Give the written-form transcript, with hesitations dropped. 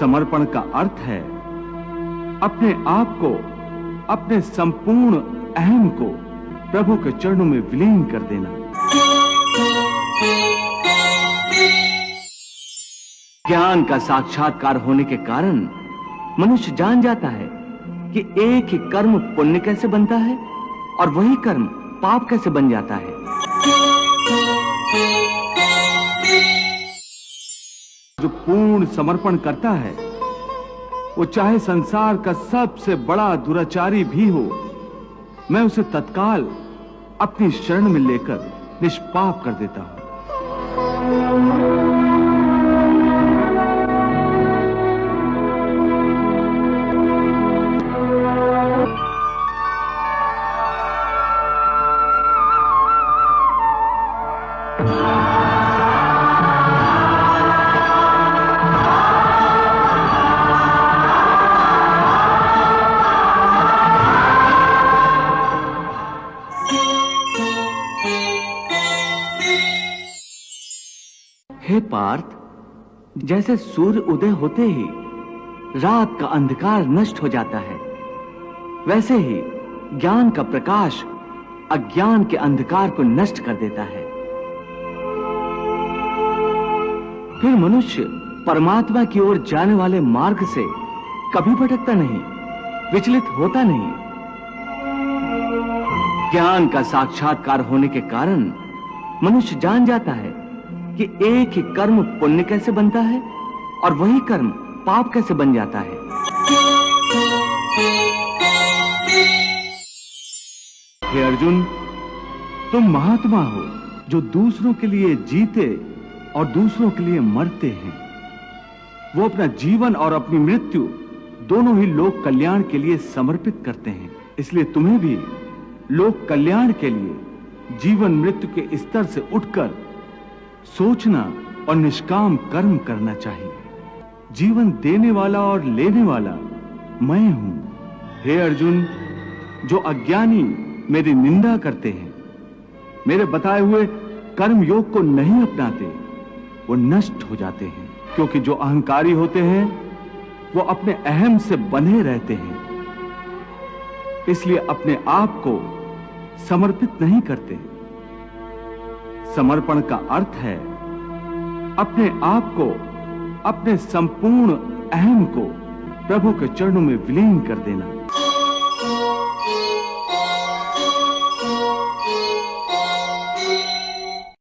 समर्पण का अर्थ है अपने आप को, अपने संपूर्ण अहम को प्रभु के चरणों में विलीन कर देना। ज्ञान का साक्षात्कार होने के कारण मनुष्य जान जाता है कि एक ही कर्म पुण्य कैसे बनता है और वही कर्म पाप कैसे बन जाता है। जो पूर्ण समर्पण करता है वो चाहे संसार का सबसे बड़ा दुराचारी भी हो, मैं उसे तत्काल अपनी शरण में लेकर निष्पाप कर देता हूं। हे पार्थ, जैसे सूर्य उदय होते ही रात का अंधकार नष्ट हो जाता है, वैसे ही ज्ञान का प्रकाश अज्ञान के अंधकार को नष्ट कर देता है। फिर मनुष्य परमात्मा की ओर जाने वाले मार्ग से कभी भटकता नहीं, विचलित होता नहीं। ज्ञान का साक्षात्कार होने के कारण मनुष्य जान जाता है कि एक ही कर्म पुण्य कैसे बनता है और वही कर्म पाप कैसे बन जाता है। हे अर्जुन, तुम महात्मा हो जो दूसरों के लिए जीते और दूसरों के लिए मरते हैं। वो अपना जीवन और अपनी मृत्यु दोनों ही लोक कल्याण के लिए समर्पित करते हैं। इसलिए तुम्हें भी लोक कल्याण के लिए जीवन मृत्यु के स्तर से उठकर सोचना और निष्काम कर्म करना चाहिए। जीवन देने वाला और लेने वाला मैं हूं। हे अर्जुन, जो अज्ञानी मेरी निंदा करते हैं, मेरे बताए हुए कर्म योग को नहीं अपनाते, वो नष्ट हो जाते हैं। क्योंकि जो अहंकारी होते हैं वो अपने अहम से बंधे रहते हैं, इसलिए अपने आप को समर्पित नहीं करते। समर्पण का अर्थ है अपने आप को, अपने संपूर्ण अहम को प्रभु के चरणों में विलीन कर देना।